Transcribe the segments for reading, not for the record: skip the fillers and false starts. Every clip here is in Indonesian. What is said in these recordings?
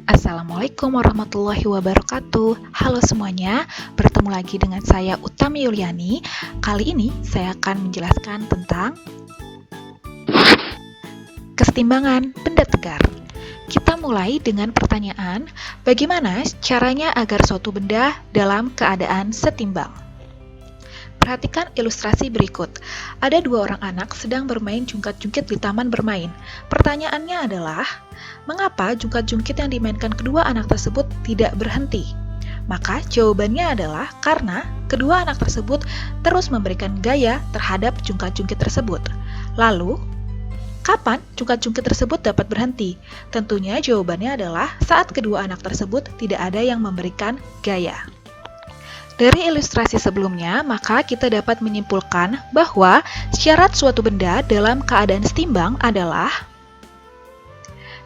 Assalamualaikum warahmatullahi wabarakatuh. Halo semuanya, bertemu lagi dengan saya Utami Yuliani. Kali ini saya akan menjelaskan tentang kesetimbangan benda tegar. Kita mulai dengan pertanyaan, bagaimana caranya agar suatu benda dalam keadaan setimbang? Perhatikan ilustrasi berikut. Ada dua orang anak sedang bermain jungkat-jungkit di taman bermain. Pertanyaannya adalah, mengapa jungkat-jungkit yang dimainkan kedua anak tersebut tidak berhenti? Maka jawabannya adalah karena kedua anak tersebut terus memberikan gaya terhadap jungkat-jungkit tersebut. Lalu, kapan jungkat-jungkit tersebut dapat berhenti? Tentunya jawabannya adalah saat kedua anak tersebut tidak ada yang memberikan gaya. Dari ilustrasi sebelumnya, maka kita dapat menyimpulkan bahwa syarat suatu benda dalam keadaan setimbang adalah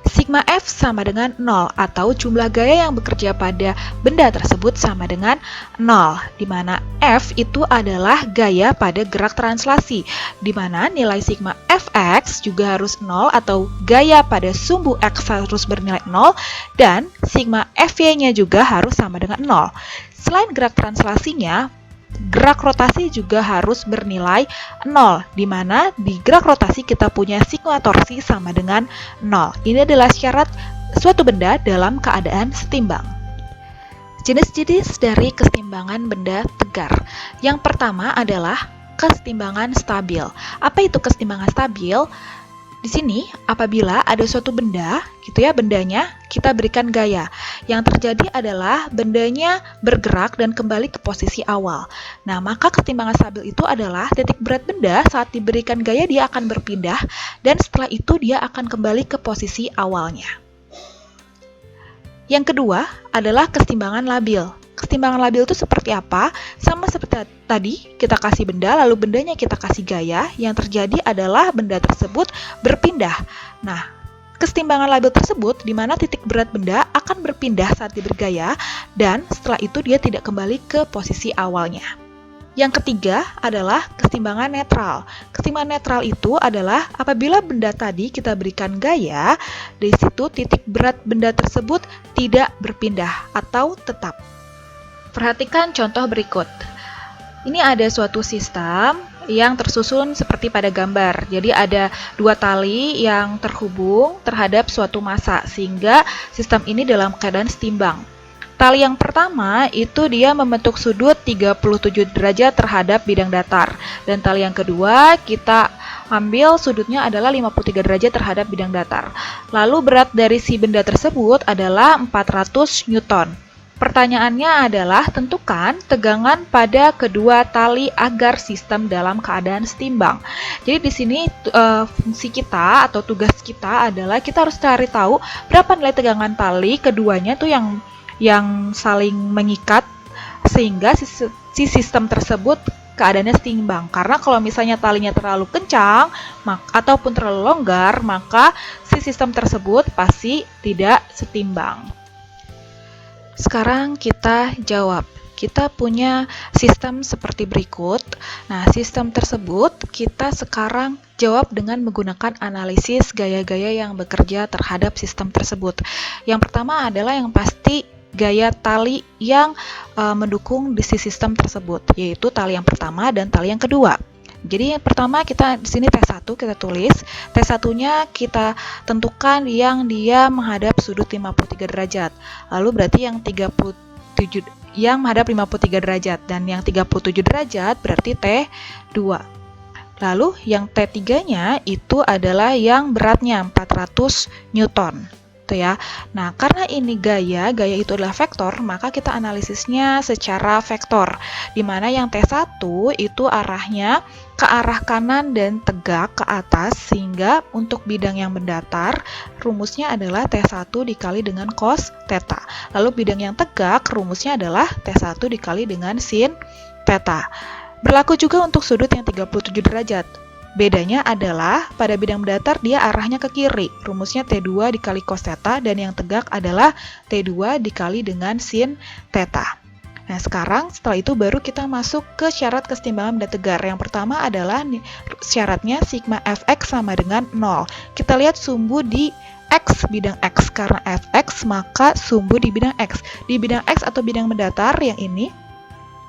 sigma F sama dengan 0, atau jumlah gaya yang bekerja pada benda tersebut sama dengan 0, di mana F itu adalah gaya pada gerak translasi, di mana nilai sigma Fx juga harus 0, atau gaya pada sumbu X harus bernilai 0, dan sigma Fy-nya juga harus sama dengan 0. Selain gerak translasinya, gerak rotasi juga harus bernilai 0, di mana di gerak rotasi kita punya sigma torsi sama dengan 0. Ini adalah syarat suatu benda dalam keadaan setimbang. Jenis-jenis dari kesetimbangan benda tegar. Yang pertama adalah kesetimbangan stabil. Apa itu kesetimbangan stabil? Di sini, apabila ada suatu benda, bendanya kita berikan gaya. Yang terjadi adalah bendanya bergerak dan kembali ke posisi awal. Nah, maka kesetimbangan stabil itu adalah titik berat benda saat diberikan gaya dia akan berpindah, dan setelah itu dia akan kembali ke posisi awalnya. Yang kedua adalah kesetimbangan labil. Kesetimbangan labil itu seperti apa? Sama seperti tadi, kita kasih benda, lalu bendanya kita kasih gaya. Yang terjadi adalah benda tersebut berpindah. Nah, kesetimbangan labil tersebut di mana titik berat benda akan berpindah saat diberi gaya, dan setelah itu dia tidak kembali ke posisi awalnya. Yang ketiga adalah kesetimbangan netral. Kesetimbangan netral itu adalah apabila benda tadi kita berikan gaya, di situ titik berat benda tersebut tidak berpindah atau tetap. Perhatikan contoh berikut. Ini ada suatu sistem yang tersusun seperti pada gambar. Jadi ada dua tali yang terhubung terhadap suatu massa, sehingga sistem ini dalam keadaan setimbang. Tali yang pertama itu dia membentuk sudut 37 derajat terhadap bidang datar. Dan tali yang kedua kita ambil sudutnya adalah 53 derajat terhadap bidang datar. Lalu berat dari si benda tersebut adalah 400 Newton. Pertanyaannya adalah tentukan tegangan pada kedua tali agar sistem dalam keadaan setimbang. Jadi di sini fungsi kita atau tugas kita adalah kita harus cari tahu berapa nilai tegangan tali keduanya tuh yang saling mengikat sehingga si sistem tersebut keadaannya setimbang. Karena kalau misalnya talinya terlalu kencang ataupun terlalu longgar, maka si sistem tersebut pasti tidak setimbang. Sekarang kita jawab. Kita punya sistem seperti berikut. Nah, sistem tersebut kita sekarang jawab dengan menggunakan analisis gaya-gaya yang bekerja terhadap sistem tersebut. Yang pertama adalah yang pasti gaya tali yang mendukung di sistem tersebut, yaitu tali yang pertama dan tali yang kedua. Jadi yang pertama kita di sini T1 kita tulis, T1-nya kita tentukan yang dia menghadap sudut 53 derajat. Lalu berarti yang 37 yang menghadap 53 derajat dan yang 37 derajat berarti T2. Lalu yang T3-nya itu adalah yang beratnya 400 Newton. Ya. Nah, karena ini gaya itu adalah vektor, maka kita analisisnya secara vektor, di mana yang T1 itu arahnya ke arah kanan dan tegak ke atas, sehingga untuk bidang yang mendatar, rumusnya adalah T1 dikali dengan cos theta. Lalu bidang yang tegak, rumusnya adalah T1 dikali dengan sin theta. Berlaku juga untuk sudut yang 37 derajat. Bedanya adalah pada bidang mendatar dia arahnya ke kiri, rumusnya T2 dikali cos theta, dan yang tegak adalah T2 dikali dengan sin theta. Nah, sekarang setelah itu baru kita masuk ke syarat kesetimbangan benda tegar. Yang pertama adalah syaratnya sigma Fx sama dengan 0. Kita lihat sumbu di X bidang X. Karena Fx maka sumbu di bidang X. Di bidang X atau bidang mendatar yang ini,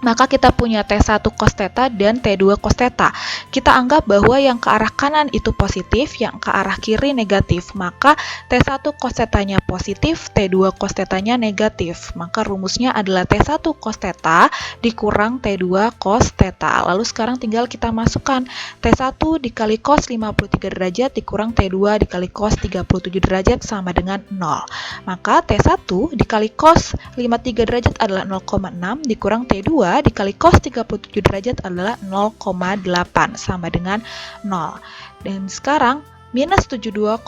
maka kita punya T1 cos theta dan T2 cos theta. Kita anggap bahwa yang ke arah kanan itu positif, yang ke arah kiri negatif. Maka T1 cos theta-nya positif, T2 cos theta-nya negatif. Maka rumusnya adalah T1 cos theta dikurang T2 cos theta. Lalu sekarang tinggal kita masukkan T1 dikali cos 53 derajat dikurang T2 dikali cos 37 derajat sama dengan 0. Maka T1 dikali cos 53 derajat adalah 0,6 dikurang T2 dikali cos 37 derajat adalah 0,8 sama dengan 0. Dan sekarang minus 72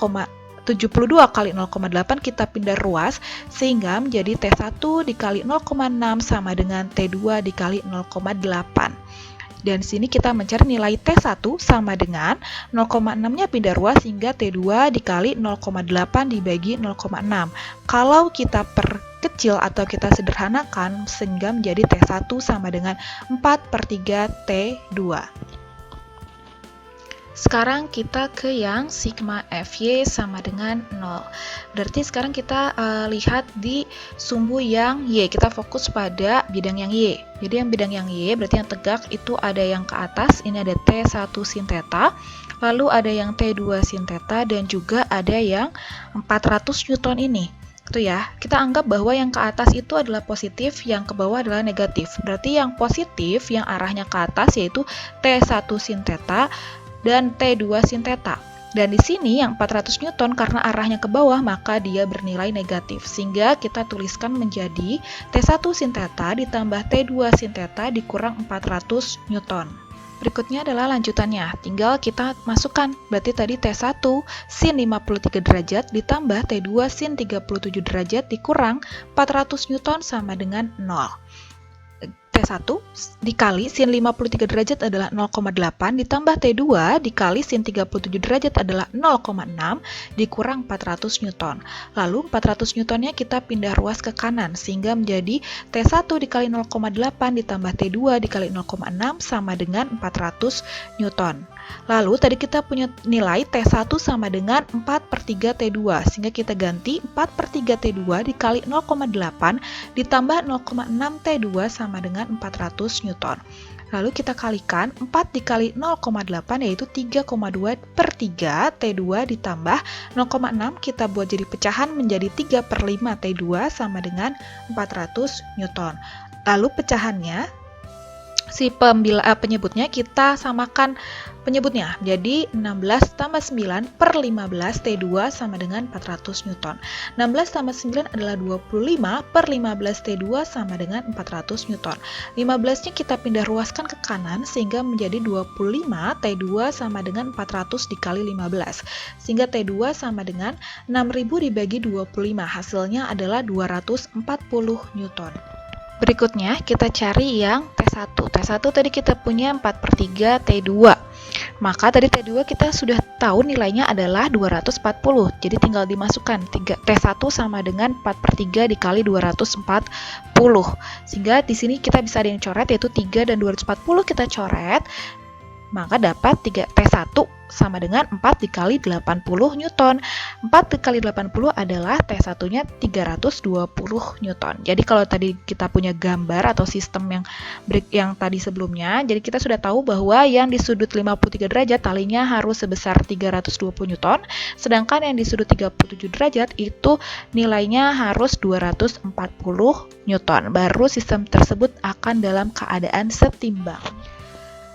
kali 0,8 kita pindah ruas sehingga menjadi T1 dikali 0,6 sama dengan T2 dikali 0,8. Dan sini kita mencari nilai T1 sama dengan 0,6-nya pindah ruas sehingga T2 dikali 0,8 dibagi 0,6. Kalau kita perkecil atau kita sederhanakan sehingga menjadi T1 sama dengan 4/3 T2. Sekarang kita ke yang sigma Fy sama dengan 0. Berarti sekarang kita lihat di sumbu yang Y. Kita fokus pada bidang yang Y. Jadi yang bidang yang Y berarti yang tegak itu ada yang ke atas, ini ada T1 sin theta, lalu ada yang T2 sin theta, dan juga ada yang 400 Newton ini. Itu ya, kita anggap bahwa yang ke atas itu adalah positif, yang ke bawah adalah negatif. Berarti yang positif, yang arahnya ke atas yaitu T1 sin theta dan T2 sin theta. Dan di sini yang 400 Newton karena arahnya ke bawah maka dia bernilai negatif. Sehingga kita tuliskan menjadi T1 sin theta ditambah T2 sin theta dikurang 400 Newton. Berikutnya adalah lanjutannya. Tinggal kita masukkan. Berarti tadi T1 sin 53 derajat ditambah T2 sin 37 derajat dikurang 400 Newton sama dengan 0. T1 dikali sin 53 derajat adalah 0,8 ditambah T2 dikali sin 37 derajat adalah 0,6 dikurang 400 Newton. Lalu 400 Newtonnya kita pindah ruas ke kanan sehingga menjadi T1 dikali 0,8 ditambah T2 dikali 0,6 sama dengan 400 Newton. Lalu tadi kita punya nilai T1 sama dengan 4/3 T2 sehingga kita ganti 4/3 T2 dikali 0,8 ditambah 0,6 T2 sama dengan 400 Newton. Lalu kita kalikan 4 dikali 0,8 yaitu 3,2/3 T2 ditambah 0,6 kita buat jadi pecahan menjadi 3/5 T2 sama dengan 400 Newton. Lalu pecahannya si penyebutnya kita samakan penyebutnya. Jadi 16 tambah 9 per 15 T2 sama dengan 400 Newton. 16 tambah 9 adalah 25 per 15 T2 sama dengan 400 Newton. 15-nya kita pindah ruaskan ke kanan sehingga menjadi 25 T2 sama dengan 400 dikali 15. Sehingga T2 sama dengan 6000 dibagi 25. Hasilnya adalah 240 Newton. Berikutnya kita cari yang T1. T1 tadi kita punya 4/3 T2. Maka tadi T2 kita sudah tahu nilainya adalah 240. Jadi tinggal dimasukkan T1 sama dengan 4/3 dikali 240. Sehingga di sini kita bisa ada yang coret yaitu 3 dan 240 kita coret. Maka dapat T1 sama dengan 4 dikali 80 Newton. 4 dikali 80 adalah T1-nya 320 Newton. Jadi kalau tadi kita punya gambar atau sistem yang tadi sebelumnya, jadi kita sudah tahu bahwa yang di sudut 53 derajat talinya harus sebesar 320 Newton, sedangkan yang di sudut 37 derajat itu nilainya harus 240 Newton. Baru sistem tersebut akan dalam keadaan setimbang.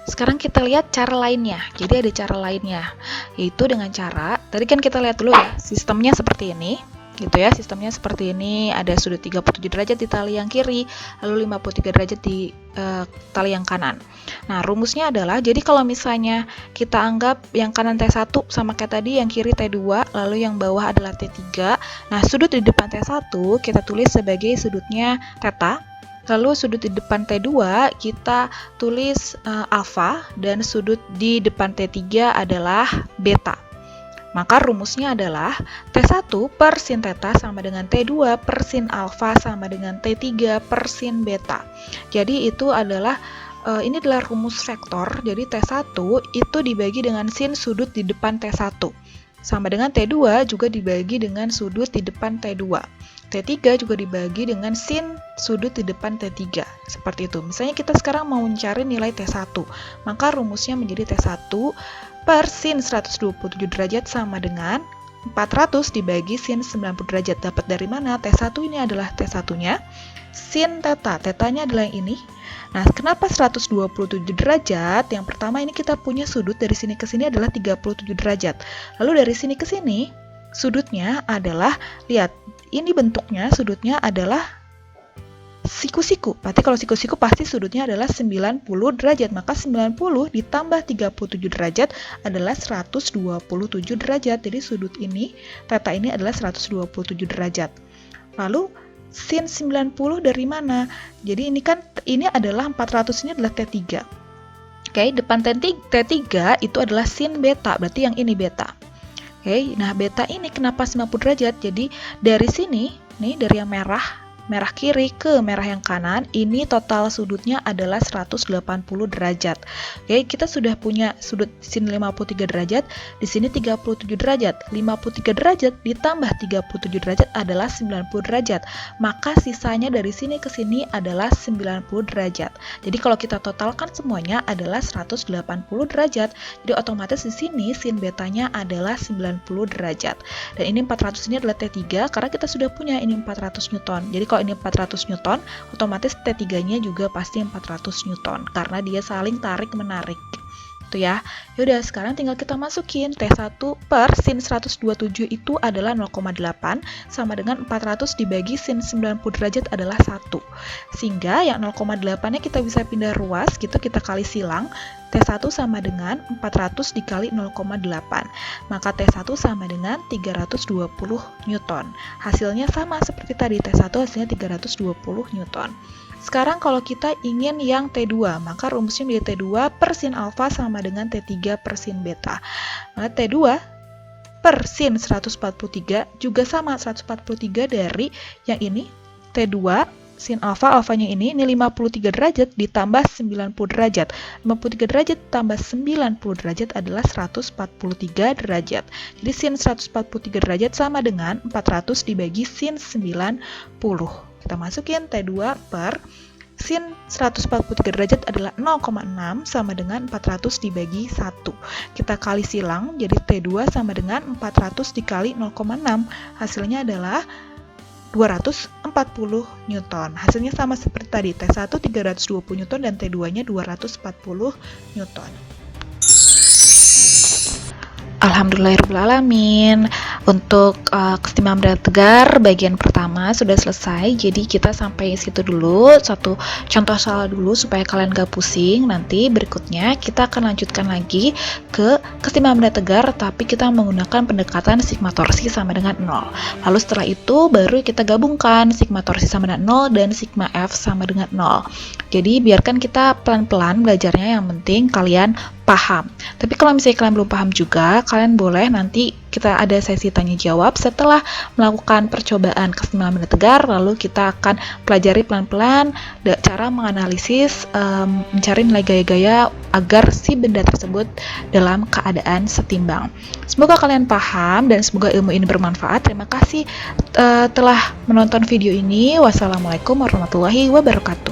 Sekarang kita lihat cara lainnya. Jadi ada cara lainnya, yaitu dengan cara, tadi kan kita lihat dulu ya, sistemnya seperti ini, gitu ya, sistemnya seperti ini, ada sudut 37 derajat di tali yang kiri, lalu 53 derajat di tali yang kanan. Nah, rumusnya adalah, jadi kalau misalnya kita anggap yang kanan T1 sama kayak tadi, yang kiri T2, lalu yang bawah adalah T3, nah sudut di depan T1 kita tulis sebagai sudutnya theta. Lalu sudut di depan T2 kita tulis alfa dan sudut di depan T3 adalah beta. Maka rumusnya adalah T1 per sin theta sama dengan T2 per sin alfa sama dengan T3 per sin beta. Jadi itu adalah ini adalah rumus vektor. Jadi T1 itu dibagi dengan sin sudut di depan T1. sama dengan T2 juga dibagi dengan sudut di depan T2. T3 juga dibagi dengan sin sudut di depan T3. Seperti itu. Misalnya kita sekarang mau mencari nilai T1, maka rumusnya menjadi T1 per sin 127 derajat sama dengan 400 dibagi sin 90 derajat. Dapat dari mana? T1 ini adalah T1-nya. Sin theta, theta-nya adalah yang ini. Nah, kenapa 127 derajat? Yang pertama ini kita punya sudut dari sini ke sini adalah 37 derajat. Lalu dari sini ke sini, sudutnya adalah, lihat, ini bentuknya, sudutnya adalah siku-siku. Berarti kalau siku-siku pasti sudutnya adalah 90 derajat. Maka 90 ditambah 37 derajat adalah 127 derajat. Jadi sudut ini, theta ini adalah 127 derajat. Lalu sin 90 dari mana? Jadi ini adalah 400, ini adalah T3. Oke, depan T3 itu adalah sin beta, berarti yang ini beta. Oke, nah beta ini kenapa 90 derajat? Jadi dari sini, nih dari yang merah kiri ke merah yang kanan, ini total sudutnya adalah 180 derajat. Oke, kita sudah punya sudut sin 53 derajat, di sini 37 derajat. 53 derajat ditambah 37 derajat adalah 90 derajat. Maka sisanya dari sini ke sini adalah 90 derajat. Jadi kalau kita totalkan semuanya adalah 180 derajat. Jadi otomatis di sini sin betanya adalah 90 derajat. Dan ini 400 ini adalah T3 karena kita sudah punya ini 400 Newton. Jadi kalau ini 400 Newton, otomatis T3-nya juga pasti 400 Newton karena dia saling tarik-menarik. Itu ya. Yaudah, sekarang tinggal kita masukin T1 per sin 127 itu adalah 0,8 sama dengan 400 dibagi sin 90 derajat adalah 1. Sehingga yang 0,8-nya kita bisa pindah ruas, gitu kita kali silang. T1 sama dengan 400 dikali 0,8. Maka T1 sama dengan 320 Newton. Hasilnya sama seperti tadi, T1 hasilnya 320 Newton. Sekarang kalau kita ingin yang T2, maka rumusnya menjadi T2 per sin alfa sama dengan T3 per sin beta. Maka T2 per sin 143 juga sama 143 dari yang ini, T2 sin alfa, alfanya ini 53 derajat ditambah 90 derajat. 53 derajat tambah 90 derajat adalah 143 derajat. Jadi sin 143 derajat sama dengan 400 dibagi sin 90. Kita masukin T2 per sin 143 derajat adalah 0,6 sama dengan 400 dibagi 1. Kita kali silang, jadi T2 sama dengan 400 dikali 0,6. Hasilnya adalah 240 Newton. Hasilnya sama seperti tadi, T1 320 Newton dan T2-nya 240 Newton. Alhamdulillahirrahmanirrahim. Untuk kesetimbangan benda tegar bagian pertama sudah selesai. Jadi kita sampai situ dulu, satu contoh soal dulu supaya kalian gak pusing. Nanti berikutnya kita akan lanjutkan lagi ke kesetimbangan benda tegar, tapi kita menggunakan pendekatan sigma torsi sama dengan 0. Lalu setelah itu baru kita gabungkan sigma torsi sama dengan 0 dan sigma F sama dengan 0. Jadi biarkan kita pelan-pelan belajarnya, yang penting kalian paham. Tapi kalau misalnya kalian belum paham juga, kalian boleh nanti kita ada sesi tanya jawab setelah melakukan percobaan kesetimbangan benda tegar, lalu kita akan pelajari pelan-pelan cara menganalisis, mencari nilai gaya-gaya agar si benda tersebut dalam keadaan setimbang. Semoga kalian paham dan semoga ilmu ini bermanfaat. Terima kasih telah menonton video ini. Wassalamualaikum warahmatullahi wabarakatuh.